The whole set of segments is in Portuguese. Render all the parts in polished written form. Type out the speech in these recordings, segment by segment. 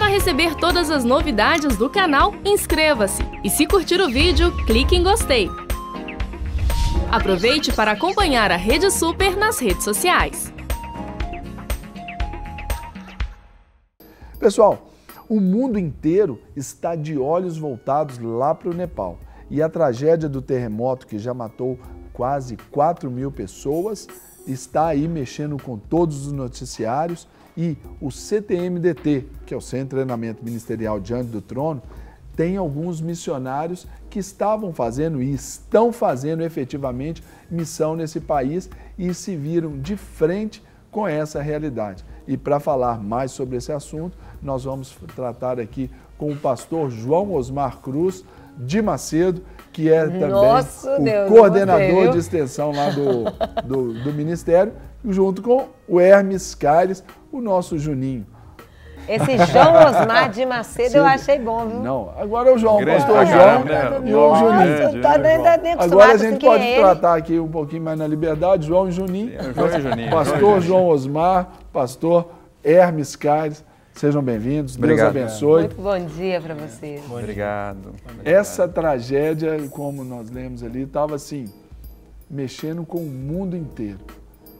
receber todas as novidades do canal, inscreva-se e se curtir o vídeo, clique em gostei. Aproveite para acompanhar a Rede Super nas redes sociais. Pessoal, o mundo inteiro está de olhos voltados lá para o Nepal. E a tragédia do terremoto, que já matou quase 4.000 pessoas, está aí mexendo com todos os noticiários. E o CTMDT, que é o Centro de Treinamento Ministerial Diante do Trono, tem alguns missionários que estavam fazendo e estão fazendo efetivamente missão nesse país e se viram de frente com essa realidade. E para falar mais sobre esse assunto, nós vamos tratar aqui com o pastor João Osmar Cruz de Macedo, que é também o coordenador de extensão lá do Ministério, junto com o Hermes Caires, o nosso Juninho. Esse João Osmar de Macedo eu achei bom, viu? Não, agora é o João, o pastor João e o Juninho. Agora a gente pode tratar aqui um pouquinho mais na liberdade, João e Juninho. Pastor João Osmar, pastor Hermes Caires, sejam bem-vindos, Deus abençoe. Muito bom dia para vocês. Obrigado. Essa tragédia, como nós lemos ali, estava assim, mexendo com o mundo inteiro.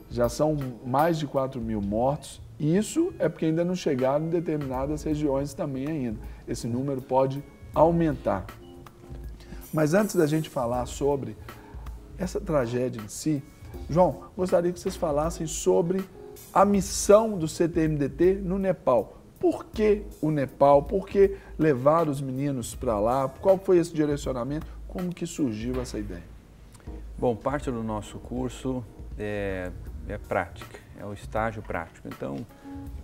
Já são mais de 4.000 mortos. E isso é porque ainda não chegaram em determinadas regiões também ainda. Esse número pode aumentar. Mas antes da gente falar sobre essa tragédia em si, João, gostaria que vocês falassem sobre a missão do CTMDT no Nepal. Por que o Nepal? Por que levar os meninos para lá? Qual foi esse direcionamento? Como que surgiu essa ideia? Bom, parte do nosso curso é prática, é o estágio prático. Então,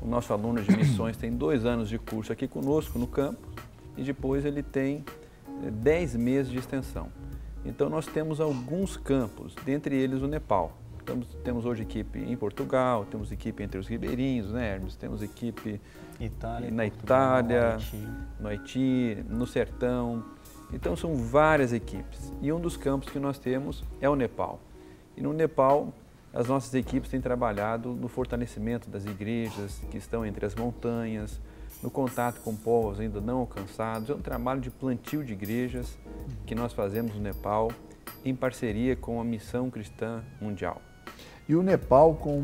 o nosso aluno de missões tem 2 anos de curso aqui conosco no campus e depois ele tem 10 meses de extensão. Então, nós temos alguns campos, dentre eles o Nepal. Temos hoje equipe em Portugal, temos equipe entre os ribeirinhos, né, Hermes? Temos equipe na Itália, no Haiti, no Sertão. Então, são várias equipes. E um dos campos que nós temos é o Nepal. E no Nepal, as nossas equipes têm trabalhado no fortalecimento das igrejas que estão entre as montanhas, no contato com povos ainda não alcançados. É um trabalho de plantio de igrejas que nós fazemos no Nepal em parceria com a Missão Cristã Mundial. E o Nepal com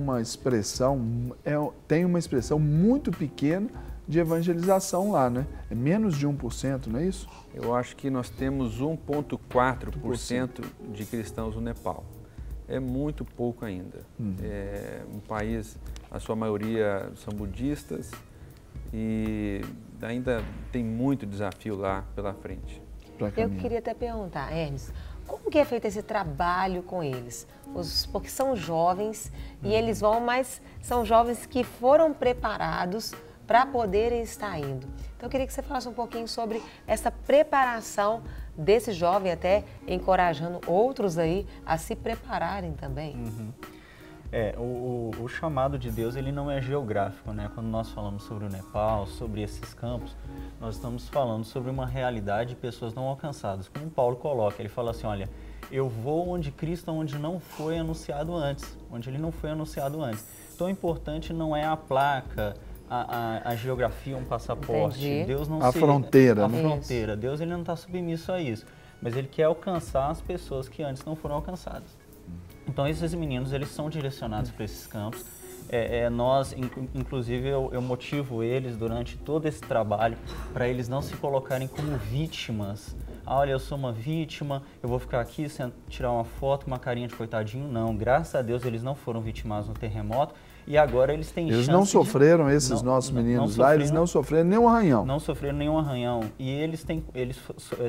tem uma expressão muito pequena de evangelização lá, né? É menos de 1%, não é isso? Eu acho que nós temos 1,4% de cristãos no Nepal. É muito pouco ainda. É um país, a sua maioria são budistas e ainda tem muito desafio lá pela frente. Eu queria até perguntar, Hermes, como que é feito esse trabalho com eles? Porque são jovens e eles vão, mas são jovens que foram preparados para poderem estar indo. Então eu queria que você falasse um pouquinho sobre essa preparação desse jovem, até encorajando outros aí a se prepararem também. O chamado de Deus, ele não é geográfico, né? Quando nós falamos sobre o Nepal, sobre esses campos, nós estamos falando sobre uma realidade de pessoas não alcançadas. Como Paulo coloca, ele fala assim, olha, eu vou onde Cristo, onde não foi anunciado antes, onde ele não foi anunciado antes. Então o importante não é a placa, a geografia, um passaporte. Entendi. Deus não a fronteira, né? Fronteira. Deus, ele não está submisso a isso, mas ele quer alcançar as pessoas que antes não foram alcançadas. Então esses meninos, eles são direcionados para esses campos. Inclusive eu motivo eles durante todo esse trabalho para eles não se colocarem como vítimas. Olha, eu sou uma vítima, eu vou ficar aqui tirar uma foto com uma carinha de coitadinho. Não, graças a Deus eles não foram vitimados no terremoto e agora eles têm chance Eles não sofreram, esses nossos meninos lá, eles não sofreram nenhum arranhão. Não sofreram nenhum arranhão e eles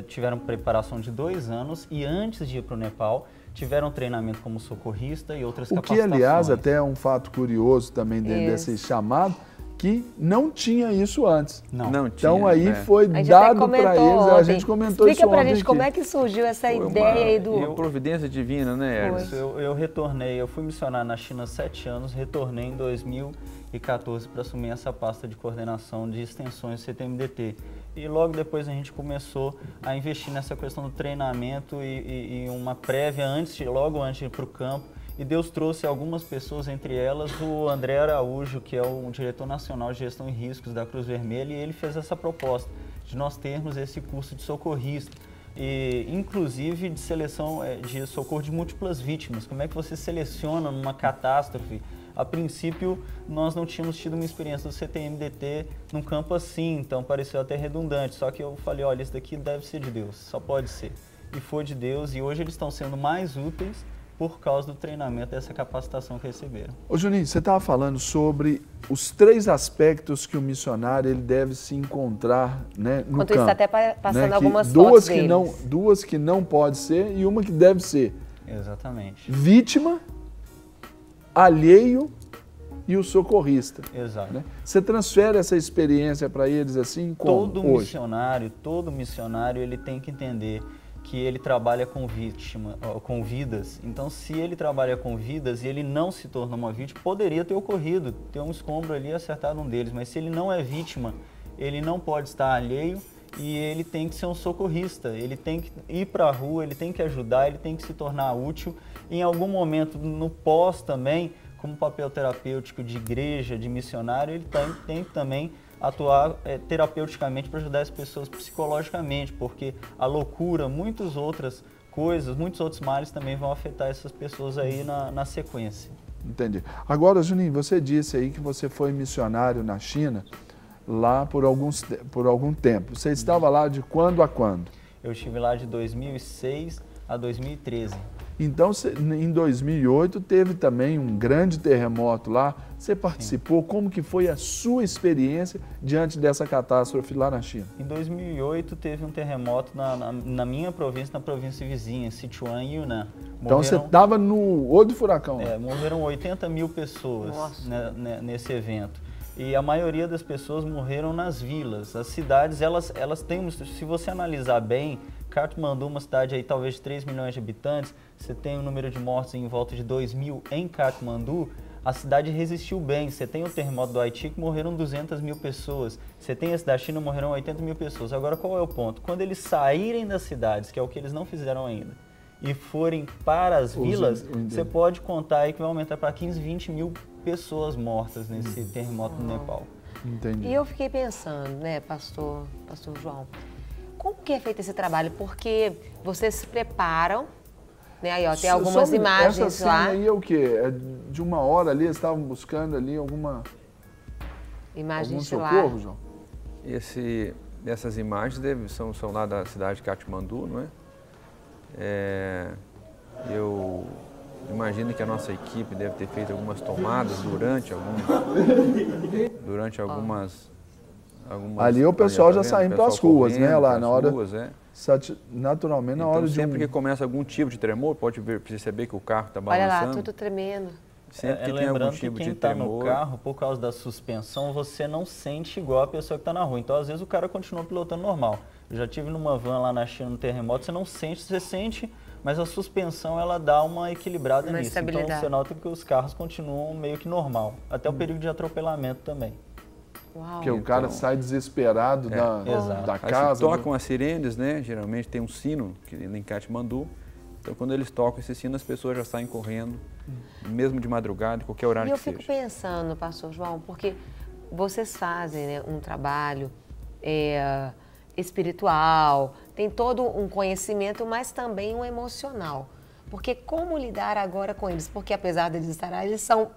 tiveram preparação de 2 anos e antes de ir para o Nepal, tiveram treinamento como socorrista e outras capacitações. O que, aliás, até é um fato curioso também dentro desse chamado, que não tinha isso antes. Não então tinha, aí foi dado para eles, a gente comentou isso ontem. Explica pra gente como é que surgiu essa ideia aí do... Uma providência divina, né, Hermes? Eu retornei, eu fui missionário na China há 7 anos, retornei em 2014 para assumir essa pasta de coordenação de extensões do CTMDT. E logo depois a gente começou a investir nessa questão do treinamento e uma prévia logo antes de ir para o campo. E Deus trouxe algumas pessoas, entre elas o André Araújo, que é o diretor nacional de gestão e riscos da Cruz Vermelha, e ele fez essa proposta de nós termos esse curso de socorrista, e inclusive de seleção de socorro de múltiplas vítimas. Como é que você seleciona numa catástrofe? A princípio, nós não tínhamos tido uma experiência do CTMDT num campo assim, então pareceu até redundante, só que eu falei, olha, isso daqui deve ser de Deus, só pode ser. E foi de Deus, e hoje eles estão sendo mais úteis por causa do treinamento, dessa capacitação que receberam. Ô Juninho, você estava falando sobre os 3 aspectos que o missionário ele deve se encontrar, né, no Enquanto campo. isso, está até passando né, algumas duas fotos que deles. não, duas que não pode ser e uma que deve ser. Exatamente. Vítima, alheio e o socorrista. Exato. Né? Você transfere essa experiência para eles assim como hoje? Todo missionário, ele tem que entender que ele trabalha com vidas. Então, se ele trabalha com vidas e ele não se torna uma vítima, poderia ter ocorrido, ter um escombro ali e acertado um deles, mas se ele não é vítima, ele não pode estar alheio e ele tem que ser um socorrista, ele tem que ir para a rua, ele tem que ajudar, ele tem que se tornar útil. Em algum momento, no pós também, como papel terapêutico de igreja, de missionário, ele tem que também atuar terapeuticamente para ajudar as pessoas psicologicamente, porque a loucura, muitas outras coisas, muitos outros males também vão afetar essas pessoas aí na sequência. Entendi. Agora, Juninho, você disse aí que você foi missionário na China lá por algum tempo. Você estava lá de quando a quando? Eu estive lá de 2006 a 2013. Então, em 2008, teve também um grande terremoto lá. Você participou? Sim. Como que foi a sua experiência diante dessa catástrofe lá na China? Em 2008, teve um terremoto na minha província, na província vizinha, Sichuan e Yunnan. Então, você estava no olho do furacão. Morreram 80 mil pessoas nesse evento. E a maioria das pessoas morreram nas vilas. As cidades, elas têm, se você analisar bem, Katmandu, uma cidade aí talvez de 3 milhões de habitantes, você tem um número de mortos em volta de 2 mil em Katmandu, a cidade resistiu bem. Você tem o terremoto do Haiti que morreram 200 mil pessoas, você tem esse da China, morreram 80 mil pessoas. Agora, qual é o ponto? Quando eles saírem das cidades, que é o que eles não fizeram ainda, e forem para as vilas, você pode contar aí que vai aumentar para 15, 20 mil pessoas mortas nesse terremoto no Nepal. Entendi. E eu fiquei pensando, né, pastor João, como que é feito esse trabalho? Porque vocês se preparam, né? Aí, ó, tem algumas imagens essa cena lá. Aí é o quê? É de uma hora ali, eles estavam buscando ali algum socorro, João? Essas imagens são lá da cidade de Katmandu, não é? Eu imagino que a nossa equipe deve ter feito algumas tomadas durante algumas ali o pessoal já saindo para as ruas, né? Lá na hora, naturalmente, na hora de sempre que começa algum tipo de tremor, pode perceber que o carro está balançando. Olha lá, tudo tremendo. Sempre que tem algum tipo de tremor. Lembrando que quem está no carro, por causa da suspensão, você não sente igual a pessoa que está na rua. Então, às vezes, o cara continua pilotando normal. Eu já tive numa van lá na China, no terremoto, você sente, mas a suspensão, ela dá uma equilibrada nisso. Então, você nota que os carros continuam meio que normal. Até o perigo de atropelamento também. Uau. Porque o cara sai desesperado da casa. Tocam as sirenes, né? Geralmente tem um sino em Katmandu. Então, quando eles tocam esse sino, as pessoas já saem correndo, mesmo de madrugada, em qualquer horário que seja. E eu fico pensando, pastor João, porque vocês fazem, né, um trabalho espiritual, tem todo um conhecimento, mas também um emocional. Porque como lidar agora com eles? Porque apesar deles estarem, eles são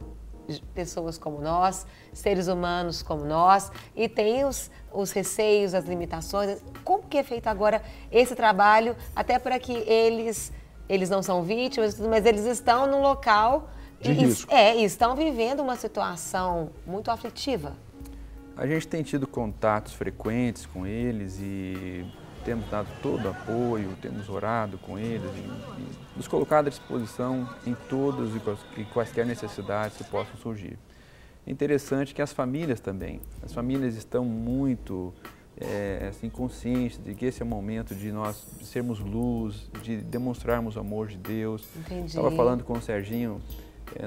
pessoas como nós, seres humanos como nós, e tem os receios, as limitações. Como que é feito agora esse trabalho, até para que eles não são vítimas, mas eles estão num local e estão vivendo uma situação muito aflitiva? A gente tem tido contatos frequentes com eles e temos dado todo o apoio, temos orado com eles e nos colocado à disposição em todas e quaisquer necessidades que possam surgir. É interessante que as famílias também, as famílias estão muito conscientes de que esse é o momento de nós sermos luz, de demonstrarmos o amor de Deus. Entendi. Estava falando com o Serginho,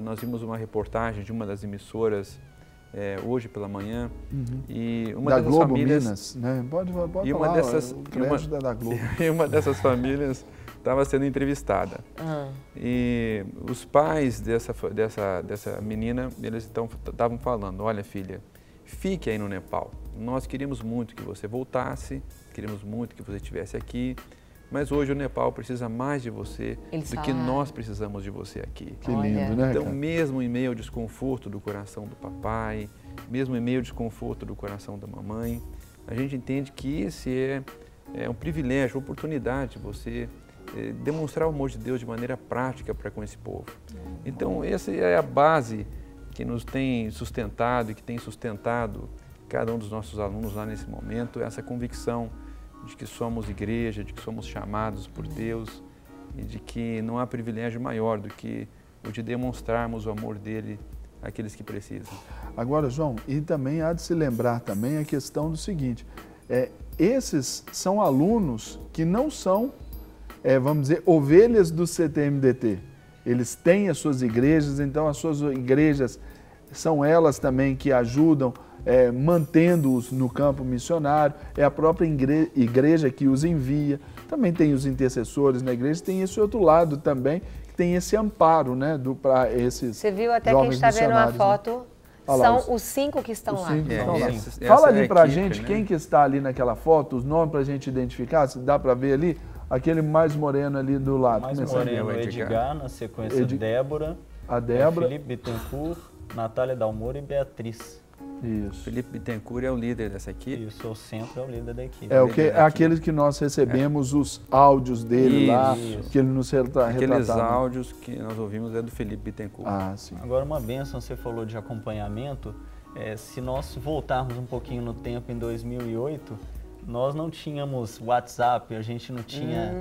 nós vimos uma reportagem de uma das emissoras hoje pela manhã, e uma dessas Globo famílias, Minas, né? Pode e falar, uma dessas, o crédito da Globo. E uma dessas famílias estava sendo entrevistada. E os pais dessa menina, eles estavam falando, olha filha, fique aí no Nepal. Nós queríamos muito que você voltasse, queríamos muito que você estivesse aqui, mas hoje o Nepal precisa mais de você do que nós precisamos de você aqui. Que lindo, né, Então, cara? mesmo em meio ao desconforto do coração do papai, mesmo em meio ao desconforto do coração da mamãe, a gente entende que esse é um privilégio, uma oportunidade de você demonstrar o amor de Deus de maneira prática para com esse povo. Então, essa é a base que nos tem sustentado e que tem sustentado cada um dos nossos alunos lá nesse momento, essa convicção de que somos igreja, de que somos chamados por Deus e de que não há privilégio maior do que o de demonstrarmos o amor dele àqueles que precisam. Agora, João, e também há de se lembrar também a questão do seguinte, esses são alunos que não são, vamos dizer, ovelhas do CTMDT. Eles têm as suas igrejas, então as suas igrejas são elas também que ajudam mantendo-os no campo missionário, é a própria igreja que os envia, também tem os intercessores na igreja, tem esse outro lado também, que tem esse amparo, né, para esses Você viu até que a gente está vendo uma foto, né? São os 5 que estão lá. Fala ali pra gente, né? Quem que está ali naquela foto, os nomes pra gente identificar, se dá para ver ali, aquele mais moreno ali do lado. Mais moreno, Edgar, na sequência Débora, a Débora, Felipe Bittencourt, Natália Dalmoura e Beatriz. Isso. Felipe Bittencourt é o líder dessa equipe. Isso, o centro é o líder da equipe. É aquele que nós recebemos os áudios dele lá, que ele nos retratava. Aqueles áudios que nós ouvimos é do Felipe Bittencourt. Ah, sim. Agora, uma bênção, você falou de acompanhamento. Se nós voltarmos um pouquinho no tempo, em 2008, nós não tínhamos WhatsApp, a gente não tinha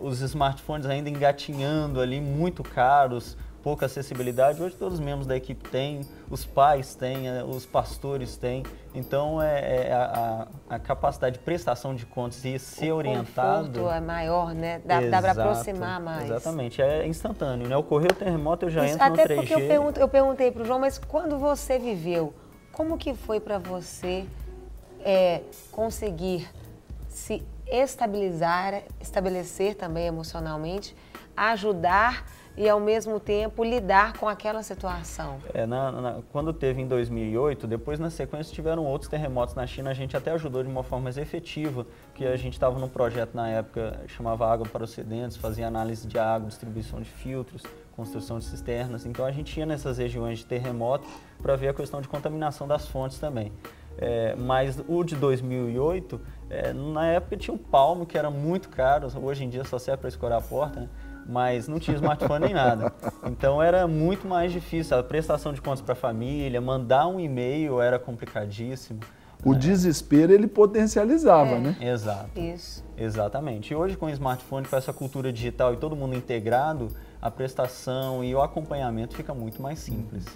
os smartphones ainda engatinhando ali, muito caros, pouca acessibilidade. Hoje todos os membros da equipe têm, os pais têm, os pastores têm. Então a capacidade de prestação de contas e ser orientado... O conforto é maior, né? Dá para aproximar mais. Exatamente, é instantâneo, né? Ocorreu o terremoto, eu já entro no 3G. Até porque eu perguntei para o João, mas quando você viveu, como que foi para você conseguir se estabelecer também emocionalmente, ajudar e, ao mesmo tempo, lidar com aquela situação? Quando teve em 2008, depois na sequência tiveram outros terremotos na China, a gente até ajudou de uma forma mais efetiva, porque a gente estava num projeto na época, chamava Água para os Sedentos, fazia análise de água, distribuição de filtros, construção de cisternas, então a gente ia nessas regiões de terremoto para ver a questão de contaminação das fontes também. Mas o de 2008, na época tinha um palmo que era muito caro, hoje em dia só serve para escorar a porta, né? Mas não tinha smartphone nem nada. Então era muito mais difícil, a prestação de contas para a família, mandar um e-mail era complicadíssimo. O desespero ele potencializava, né? Exato. Isso. Exatamente. E hoje com o smartphone, com essa cultura digital e todo mundo integrado, a prestação e o acompanhamento fica muito mais simples.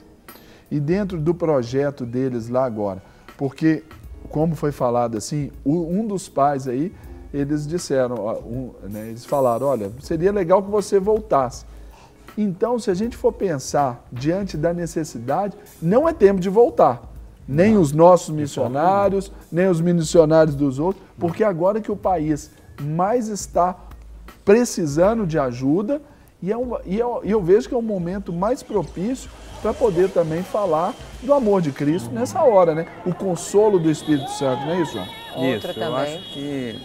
E dentro do projeto deles lá agora, porque, como foi falado assim, um dos pais aí, eles disseram, eles falaram, olha, seria legal que você voltasse. Então, se a gente for pensar diante da necessidade, não é tempo de voltar. Nem os nossos missionários, nem os missionários dos outros, porque agora que o país mais está precisando de ajuda, e eu vejo que é um momento mais propício para poder também falar do amor de Cristo nessa hora, né? O consolo do Espírito Santo, não é isso, João? Isso, eu acho que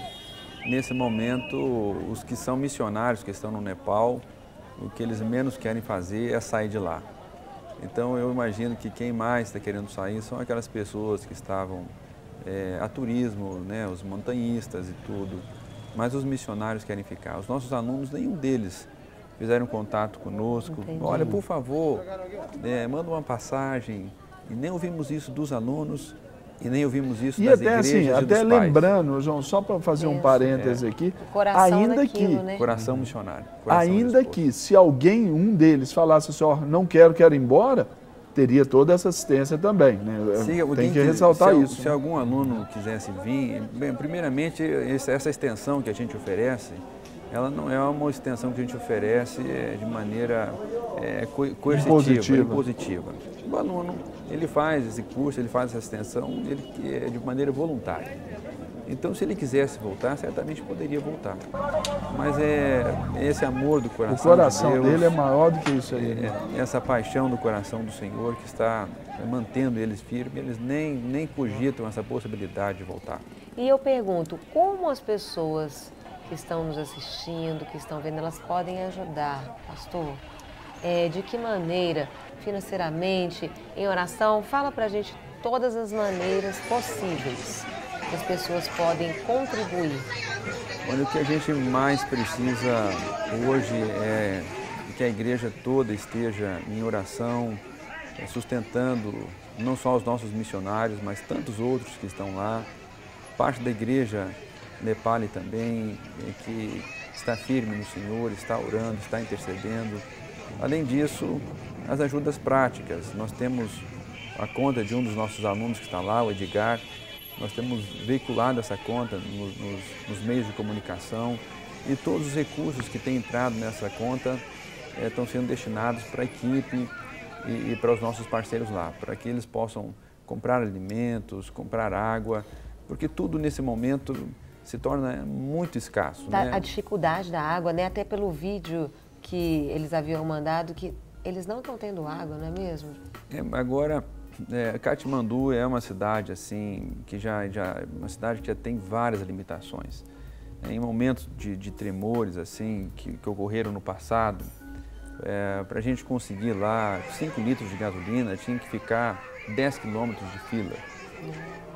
nesse momento os que são missionários, que estão no Nepal, o que eles menos querem fazer é sair de lá. Então eu imagino que quem mais está querendo sair são aquelas pessoas que estavam a turismo, né, os montanhistas e tudo, mas os missionários querem ficar. Os nossos alunos, nenhum deles fizeram contato conosco. Entendi. Olha, por favor, manda uma passagem. E nem ouvimos isso dos alunos e nem ouvimos isso das igrejas assim, e dos até pais. Lembrando, João, só para fazer um parêntese aqui, ainda que, né? Coração missionário. Ainda que se alguém, um deles, falasse assim, não quero ir embora, teria toda essa assistência também, né? Tem que ressaltar isso. Se algum aluno quisesse vir, bem, primeiramente, essa extensão que a gente oferece, ela não é uma extensão que a gente oferece de maneira coercitiva, impositiva. O aluno, ele faz esse curso, ele faz essa extensão de maneira voluntária. Então, se ele quisesse voltar, certamente poderia voltar. Mas é esse amor do coração. O coração de Deus, dele é maior do que isso aí. Né? Essa paixão do coração do Senhor que está mantendo eles firmes, eles nem cogitam essa possibilidade de voltar. E eu pergunto, como as pessoas que estão nos assistindo, que estão vendo, elas podem ajudar, pastor? De que maneira? Financeiramente, em oração? Fala pra gente todas as maneiras possíveis que as pessoas podem contribuir. Olha, o que a gente mais precisa hoje é que a igreja toda esteja em oração, sustentando não só os nossos missionários, mas tantos outros que estão lá. Parte da igreja Nepali também, que está firme no Senhor, está orando, está intercedendo. Além disso, as ajudas práticas. Nós temos a conta de um dos nossos alunos que está lá, o Edgar. Nós temos veiculado essa conta nos meios de comunicação e todos os recursos que têm entrado nessa conta estão sendo destinados para a equipe e para os nossos parceiros lá, para que eles possam comprar alimentos, comprar água, porque tudo nesse momento se torna muito escasso. Né? A dificuldade da água, né? Até pelo vídeo que eles haviam mandado, que eles não estão tendo água, não é mesmo? Agora, Katmandu é uma cidade assim que uma cidade que já tem várias limitações. Em momentos de tremores assim que ocorreram no passado, para a gente conseguir lá 5 litros de gasolina tinha que ficar 10 quilômetros de fila.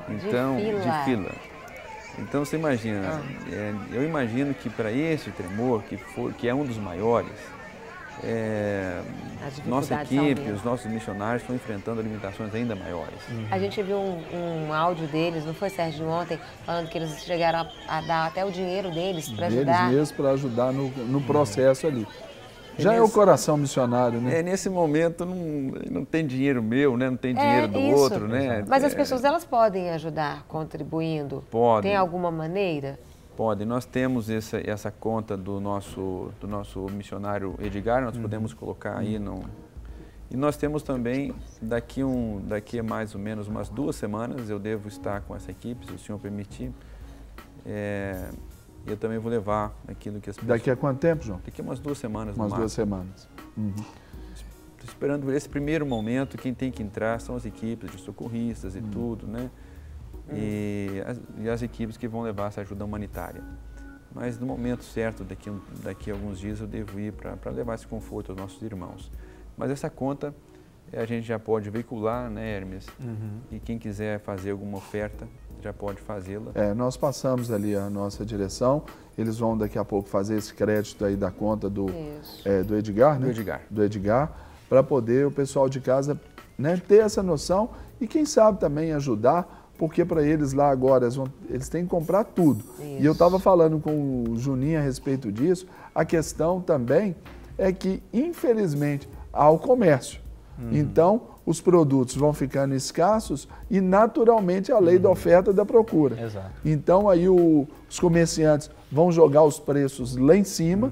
Então, de fila. Então você imagina, eu imagino que para esse tremor, que é um dos maiores, nossa equipe, os nossos missionários estão enfrentando limitações ainda maiores. A gente viu um áudio deles, não foi, Sérgio, ontem, falando que eles chegaram a dar até o dinheiro deles para ajudar. Deles mesmos para ajudar no processo ali. Já é o coração missionário, né? Nesse momento não tem dinheiro meu, né? Não tem dinheiro do outro, né? Mas as pessoas, elas podem ajudar contribuindo? Podem. Tem alguma maneira? Podem. Nós temos essa conta do nosso missionário Edgar, nós podemos colocar aí E nós temos também, daqui a mais ou menos umas 2 semanas, eu devo estar com essa equipe, se o senhor permitir. Eu também vou levar aquilo que as pessoas... Daqui a quanto tempo, João? Daqui a umas 2 semanas. Umas 2 semanas. Estou esperando esse primeiro momento, quem tem que entrar são as equipes de socorristas e tudo, né? E as equipes que vão levar essa ajuda humanitária. Mas no momento certo, daqui a alguns dias, eu devo ir para levar esse conforto aos nossos irmãos. Mas essa conta a gente já pode veicular, né, Hermes? E quem quiser fazer alguma oferta, já pode fazê-la. Nós passamos ali a nossa direção, eles vão daqui a pouco fazer esse crédito aí da conta do Edgar, né? Do Edgar, para poder o pessoal de casa, né, ter essa noção e quem sabe também ajudar, porque para eles lá agora, eles têm que comprar tudo. Isso. E eu estava falando com o Juninho a respeito disso, a questão também é que, infelizmente, há o comércio. Então, os produtos vão ficando escassos e, naturalmente, a lei da oferta e da procura. Exato. Então, aí os comerciantes vão jogar os preços lá em cima,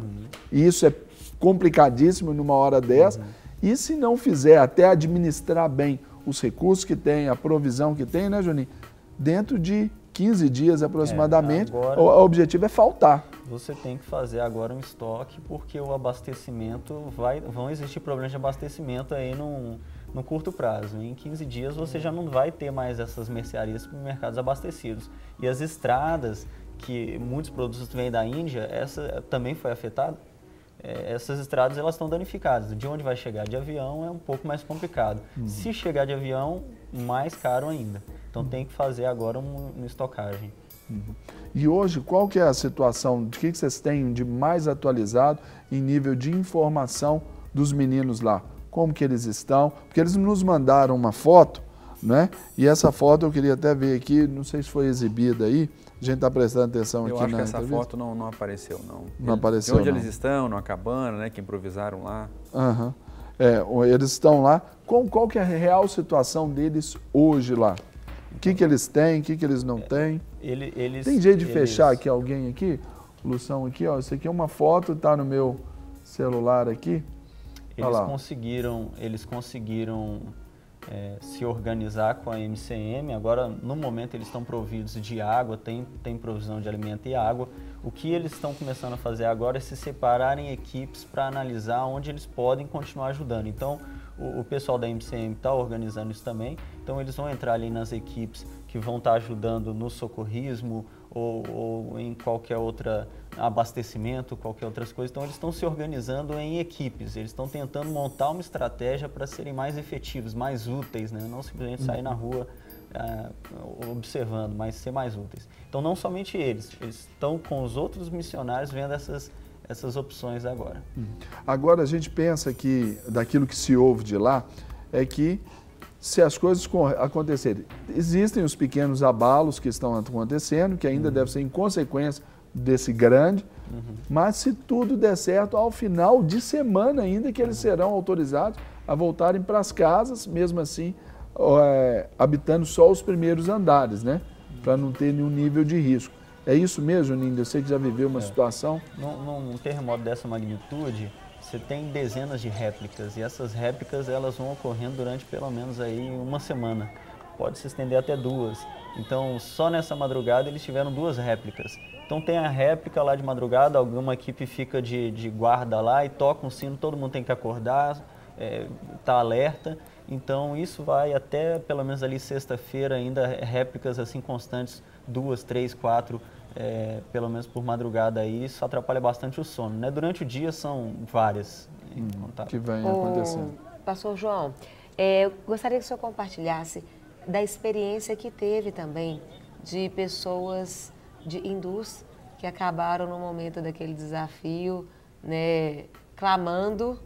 e isso é complicadíssimo numa hora dessa. E se não fizer até administrar bem os recursos que tem, a provisão que tem, né, Juninho? Dentro de 15 dias aproximadamente, agora, o objetivo é faltar. Você tem que fazer agora um estoque, porque o abastecimento, vão existir problemas de abastecimento aí no curto prazo. Em 15 dias você já não vai ter mais essas mercearias para mercados abastecidos. E as estradas, que muitos produtos vêm da Índia, essa também foi afetada. Essas estradas elas estão danificadas. De onde vai chegar de avião é um pouco mais complicado. Se chegar de avião, mais caro ainda. Então tem que fazer agora uma estocagem. E hoje, qual que é a situação, de que vocês têm de mais atualizado em nível de informação dos meninos lá? Como que eles estão? Porque eles nos mandaram uma foto, né? E essa foto eu queria até ver aqui, não sei se foi exibida aí, a gente está prestando atenção aqui na entrevista. Eu acho que essa foto não apareceu, não. Não apareceu, de onde eles estão, numa cabana, né, que improvisaram lá. Eles estão lá. Qual que é a real situação deles hoje lá? O que eles têm, o que eles não têm? Tem jeito de fechar aqui alguém aqui? Lução aqui, ó. Isso aqui é uma foto, está no meu celular aqui. Eles conseguiram se organizar com a MCM. Agora, no momento, eles estão providos de água, tem provisão de alimento e água. O que eles estão começando a fazer agora é se separar em equipes para analisar onde eles podem continuar ajudando. Então, o pessoal da MCM está organizando isso também. Então, eles vão entrar ali nas equipes que vão estar ajudando no socorrismo ou em qualquer outro abastecimento, qualquer outras coisas. Então, eles estão se organizando em equipes. Eles estão tentando montar uma estratégia para serem mais efetivos, mais úteis, né? Não simplesmente sair na rua observando, mas ser mais úteis. Então, não somente eles estão com os outros missionários vendo essas opções agora. Agora, a gente pensa que, daquilo que se ouve de lá, é que se as coisas acontecerem, existem os pequenos abalos que estão acontecendo, que ainda devem ser em consequência desse grande, mas se tudo der certo, ao final de semana ainda que eles serão autorizados a voltarem para as casas, mesmo assim, habitando só os primeiros andares, né? Para não ter nenhum nível de risco. É isso mesmo, Juninho? Eu sei que já viveu uma situação. Num terremoto dessa magnitude, você tem dezenas de réplicas, e essas réplicas elas vão ocorrendo durante pelo menos aí uma semana. Pode se estender até 2. Então, só nessa madrugada eles tiveram 2 réplicas. Então tem a réplica lá de madrugada, alguma equipe fica de guarda lá e toca um sino, todo mundo tem que acordar, tá alerta. Então isso vai até pelo menos ali sexta-feira ainda, réplicas assim constantes, 2, 3, 4, pelo menos por madrugada aí. Isso atrapalha bastante o sono, né? Durante o dia são várias que vem acontecendo. Pastor João, eu gostaria que o senhor compartilhasse da experiência que teve também de pessoas de hindus que acabaram no momento daquele desafio, né, clamando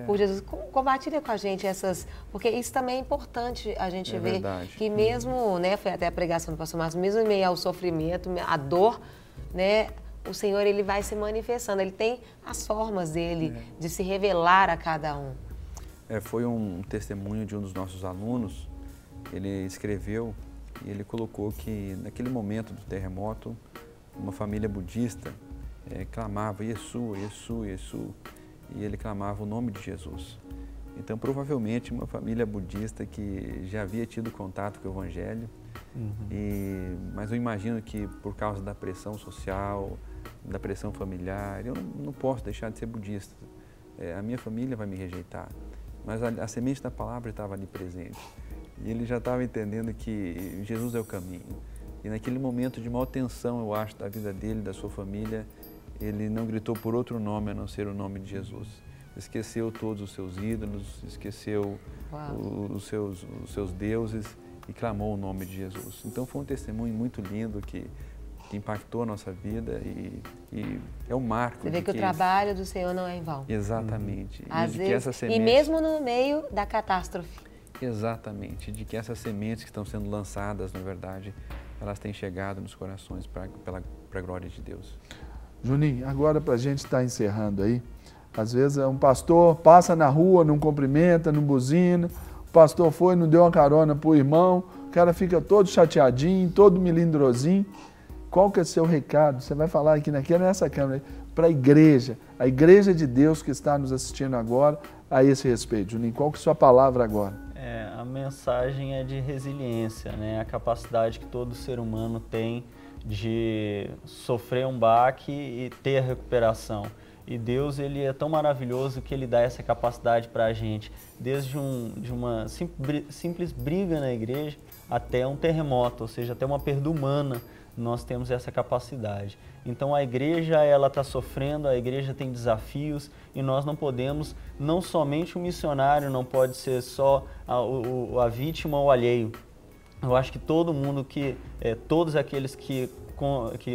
por Jesus. Compartilha com a gente essas, porque isso também é importante a gente ver verdade. Que mesmo, né, foi até a pregação do pastor Márcio, mesmo em meio ao sofrimento, à dor, né, o Senhor ele vai se manifestando, ele tem as formas dele de se revelar a cada um. Foi um testemunho de um dos nossos alunos. Ele escreveu e ele colocou que naquele momento do terremoto, uma família budista clamava Yesu, Yesu, Yesu, e ele clamava o nome de Jesus. Então, provavelmente, uma família budista que já havia tido contato com o Evangelho, mas eu imagino que por causa da pressão social, da pressão familiar, eu não posso deixar de ser budista. A minha família vai me rejeitar, mas a semente da palavra estava ali presente. E ele já estava entendendo que Jesus é o caminho. E naquele momento de maior tensão, eu acho, da vida dele, da sua família, ele não gritou por outro nome a não ser o nome de Jesus. Esqueceu todos os seus ídolos, esqueceu os seus deuses e clamou o nome de Jesus. Então foi um testemunho muito lindo que impactou a nossa vida e é um marco. Você vê que o trabalho do Senhor não é em vão. Exatamente. Às vezes, e mesmo no meio da catástrofe. Exatamente, de que essas sementes que estão sendo lançadas, na verdade, elas têm chegado nos corações para a glória de Deus. Juninho, agora para a gente estar encerrando aí, às vezes um pastor passa na rua, não cumprimenta, não buzina, o pastor foi, não deu uma carona para o irmão, o cara fica todo chateadinho, todo melindrosinho. Qual que é o seu recado? Você vai falar aqui nessa câmera, para a igreja de Deus que está nos assistindo agora a esse respeito. Juninho, qual que é a sua palavra agora? A mensagem é de resiliência, né? A capacidade que todo ser humano tem de sofrer um baque e ter a recuperação. E Deus, ele é tão maravilhoso que ele dá essa capacidade para a gente, desde de uma simples briga na igreja até um terremoto, ou seja, até uma perda humana, nós temos essa capacidade. Então a igreja, ela está sofrendo, a igreja tem desafios e nós não podemos, não somente o missionário, não pode ser só a vítima ou o alheio. Eu acho que todo mundo, todos aqueles que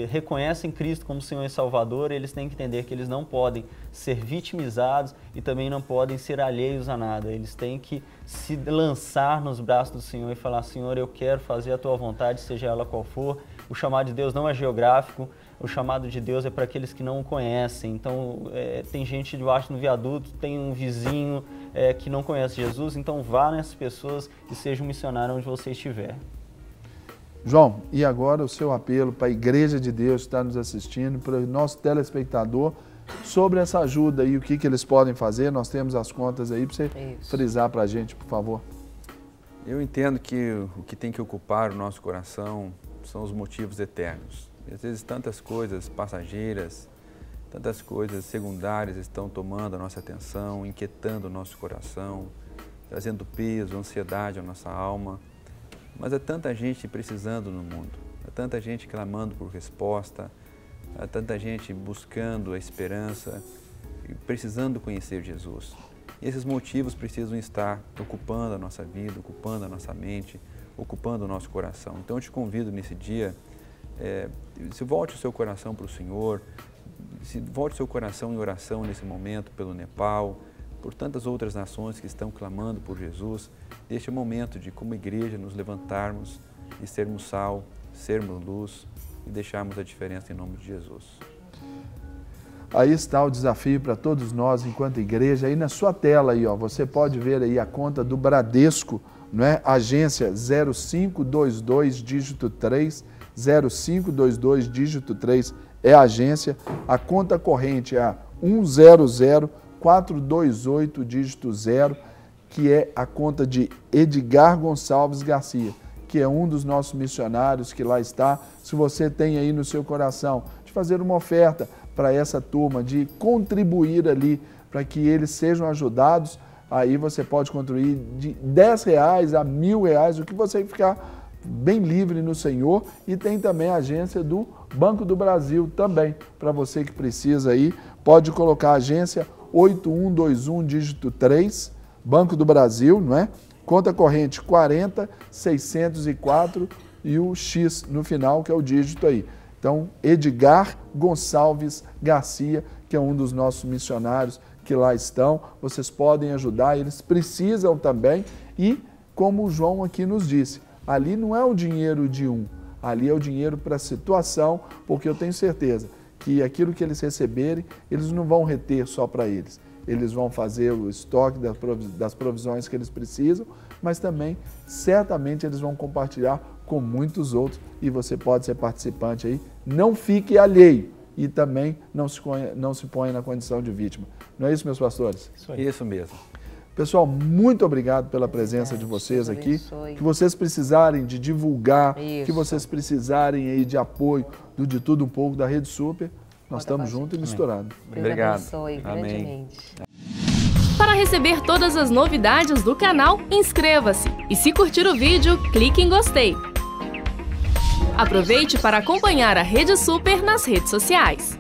reconhecem Cristo como Senhor e Salvador, eles têm que entender que eles não podem ser vitimizados e também não podem ser alheios a nada. Eles têm que se lançar nos braços do Senhor e falar: Senhor, eu quero fazer a Tua vontade, seja ela qual for. O chamado de Deus não é geográfico, o chamado de Deus é para aqueles que não o conhecem. Então, tem gente debaixo no viaduto, tem um vizinho que não conhece Jesus, então vá nessas pessoas e seja um missionário onde você estiver. João, e agora o seu apelo para a Igreja de Deus que está nos assistindo, para o nosso telespectador, sobre essa ajuda e o que eles podem fazer. Nós temos as contas aí para você frisar para a gente, por favor. Eu entendo que o que tem que ocupar o nosso coração são os motivos eternos. E, às vezes tantas coisas passageiras, tantas coisas secundárias estão tomando a nossa atenção, inquietando o nosso coração, trazendo peso, ansiedade à nossa alma. Mas há tanta gente precisando no mundo, há tanta gente clamando por resposta, há tanta gente buscando a esperança, precisando conhecer Jesus. E esses motivos precisam estar ocupando a nossa vida, ocupando a nossa mente, ocupando o nosso coração. Então eu te convido nesse dia, se volte o seu coração para o Senhor, se volte o seu coração em oração nesse momento pelo Nepal, por tantas outras nações que estão clamando por Jesus, neste momento de, como igreja, nos levantarmos e sermos sal, sermos luz e deixarmos a diferença em nome de Jesus. Aí está o desafio para todos nós enquanto igreja. Aí na sua tela aí, ó, você pode ver aí a conta do Bradesco, não é? Agência 0522 dígito 3, 0522 dígito 3 é a agência. A conta corrente é a 100428 dígito 0, que é a conta de Edgar Gonçalves Garcia, que é um dos nossos missionários que lá está. Se você tem aí no seu coração de fazer uma oferta para essa turma, de contribuir ali para que eles sejam ajudados, aí você pode contribuir de R$10 a R$1.000, o que você ficar bem livre no Senhor. E tem também a agência do Banco do Brasil também, para você que precisa aí, pode colocar a agência 8121 dígito 3, Banco do Brasil, não é? Conta corrente 40604 e o X no final, que é o dígito aí. Então, Edgar Gonçalves Garcia, que é um dos nossos missionários que lá estão, vocês podem ajudar, eles precisam também. E, como o João aqui nos disse, ali não é o dinheiro de um, ali é o dinheiro para a situação, porque eu tenho certeza que aquilo que eles receberem, eles não vão reter só para eles. Eles vão fazer o estoque das provisões que eles precisam, mas também, certamente, eles vão compartilhar com muitos outros e você pode ser participante aí. Não fique alheio e também não se ponha na condição de vítima. Não é isso, meus pastores? Isso mesmo. Pessoal, muito obrigado pela presença de vocês aqui. Que vocês precisarem de divulgar, que vocês precisarem aí de apoio do De Tudo Um Pouco da Rede Super, nós estamos juntos e misturados. Obrigado. Amém. Para receber todas as novidades do canal, inscreva-se. E se curtir o vídeo, clique em gostei. Aproveite para acompanhar a Rede Super nas redes sociais.